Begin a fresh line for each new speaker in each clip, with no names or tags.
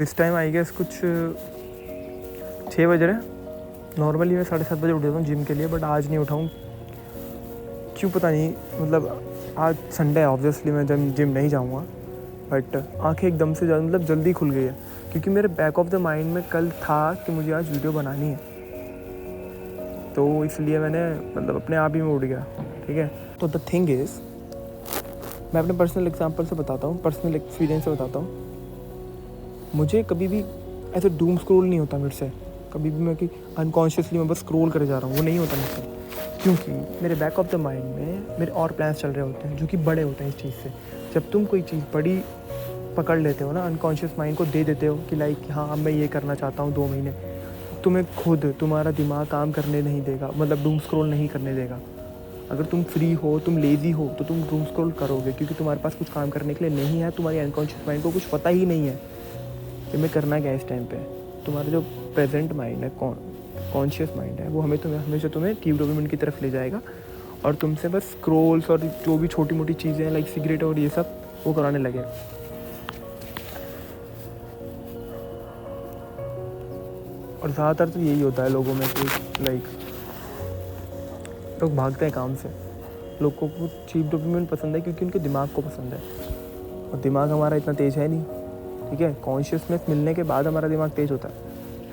इस time I guess कुछ 6 बज रहे हैं। नॉर्मली मैं 7:30 बजे उठ जाता हूँ जिम के लिए, बट आज नहीं उठाऊँ, क्यों पता नहीं। मतलब आज संडे है, ऑब्वियसली मैं जिम नहीं जाऊँगा, बट आंखें एकदम से मतलब जल्दी खुल गई है, क्योंकि मेरे बैक ऑफ द माइंड में कल था कि मुझे आज वीडियो बनानी है, तो इसलिए मैंने मतलब अपने आप ही में उठ गया। ठीक है, तो द थिंग इज़, मैं अपने पर्सनल एग्जांपल से बताता हूँ, पर्सनल एक्सपीरियंस से बताता हूँ। मुझे कभी भी ऐसे डूम स्क्रॉल नहीं होता मेरे से, कभी भी मैं कि अनकॉन्शियसली मैं बस स्क्रॉल करे जा रहा हूँ, वो नहीं होता मुझसे, क्योंकि मेरे बैक ऑफ द माइंड में मेरे और प्लान्स चल रहे होते हैं जो कि बड़े होते हैं इस चीज़ से। जब तुम कोई चीज़ बड़ी पकड़ लेते हो ना, अनकॉन्शियस माइंड को दे देते हो कि लाइक हाँ अब मैं ये करना चाहता हूँ 2 महीने, तुम्हें खुद तुम्हारा दिमाग काम करने नहीं देगा, मतलब डूम स्क्रॉल नहीं करने देगा। अगर तुम फ्री हो, तुम लेज़ी हो, तो तुम डूम स्क्रॉल करोगे, क्योंकि तुम्हारे पास कुछ काम करने के लिए नहीं है। तुम्हारी अनकॉन्शियस माइंड को कुछ पता ही नहीं है कि मैं करना क्या है इस टाइम पे। तुम्हारा जो प्रेजेंट माइंड है, कॉन्शियस माइंड है, वो हमेशा तुम्हें टीव डोपामिन की तरफ ले जाएगा, और तुमसे बस स्क्रॉल्स और जो भी छोटी मोटी चीज़ें लाइक सिगरेट और ये सब वो कराने लगे। और ज़्यादातर तो यही होता है लोगों में कि लाइक लोग भागते हैं काम से। लोगों को चीप डोपामिन पसंद है क्योंकि उनके दिमाग को पसंद है, और दिमाग हमारा इतना तेज़ है नहीं। ठीक है, कॉन्शियसनेस मिलने के बाद हमारा दिमाग तेज़ होता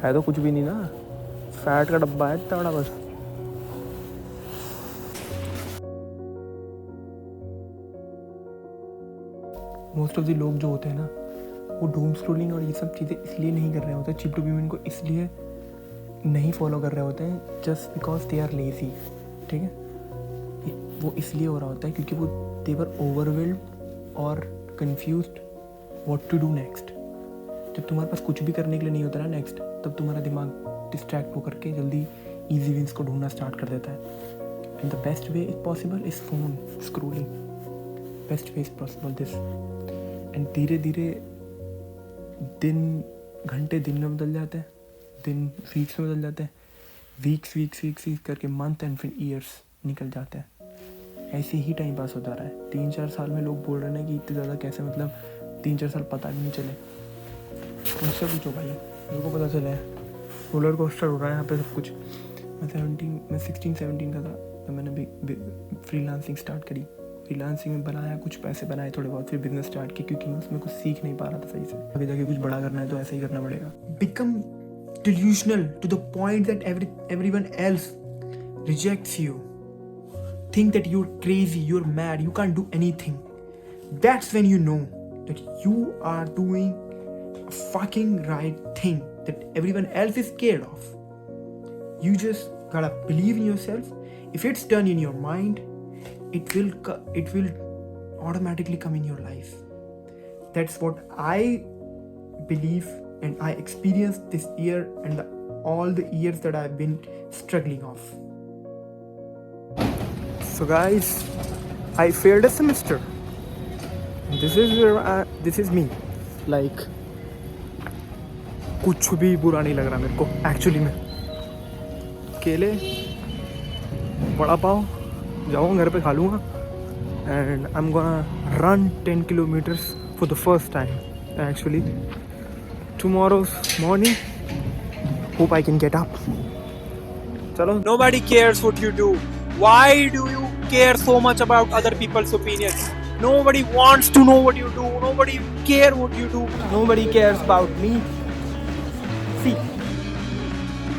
है तो कुछ भी नहीं ना, फैट का डब्बा है इतना बड़ा बस। मोस्ट ऑफ द लोग जो होते हैं ना, वो डूम स्क्रॉलिंग और ये सब चीज़ें इसलिए नहीं कर रहे होते, चीप डोपामिन को इसलिए नहीं फॉलो कर रहे होते हैं just because they are lazy. ठीक है, वो इसलिए हो रहा होता है क्योंकि वो दे वर ओवरवेल्ड और confused what to do next. जब तुम्हारे पास कुछ भी करने के लिए नहीं होता ना नेक्स्ट, तब तुम्हारा दिमाग डिस्ट्रैक्ट होकर के जल्दी इजी विंस को ढूंढना स्टार्ट कर देता है। And the best way is possible is phone scrolling, best way is possible this. And धीरे धीरे दिन, घंटे दिन में बदल जाते हैं, दिन वीक्स में बदल जाते हैं, वीक्स करके मंथ एंड फिर ईयर्स निकल जाते हैं। ऐसे ही टाइम पास हो जा रहा है। 3-4 साल में लोग बोल रहे हैं कि इतने ज़्यादा कैसे, मतलब 3-4 साल पता भी नहीं चले। मुझसे पूछो भाई, मेरे को पता चला है रोलर कोस्टर हो रहा है यहाँ पे सब कुछ। मैं 16-17 का था तो मैंने भी फ्रीलांसिंग स्टार्ट करी। फ्रीलांसिंग में बनाया, कुछ पैसे बनाए थोड़े बहुत, फिर बिजनेस स्टार्ट की, क्योंकि मैं उसमें कुछ सीख नहीं पा रहा था सही से। आगे जाके कुछ बड़ा करना है तो ऐसे ही करना पड़ेगा। Become delusional to the point that everyone else rejects you, think that you're crazy, you're mad, you can't do anything. That's when you know that you are doing a fucking right thing that everyone else is scared of. You just gotta believe in yourself. If it's done in your mind, it will automatically come in your life. That's what I believe, and I experienced this year and all the years that I've been struggling off. So guys, I failed a semester. This is me. Like कुछ भी बुरा नहीं लग रहा मेरे को actually में। केले, बड़ा पाव जाऊँगा घर पे खा लूँगा, and I'm gonna run 10 kilometers for the first time actually tomorrow's morning. Hope I can get up. Chalo.
Nobody cares what you do. Why do you care so much about other people's opinions? Nobody wants to know what you do. Nobody care what you do.
Nobody cares about me. See,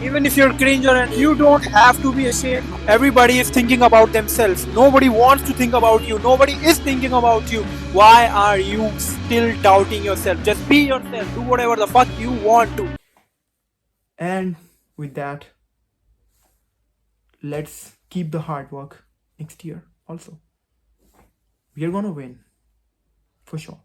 Even if you're cringer, and you don't have to be ashamed. Everybody is thinking about themselves. Nobody wants to think about you. Nobody is thinking about you. Why are you still doubting yourself? Just be yourself. Do whatever the fuck you want to.
and with that, let's keep the hard work next year also. We are gonna win for sure.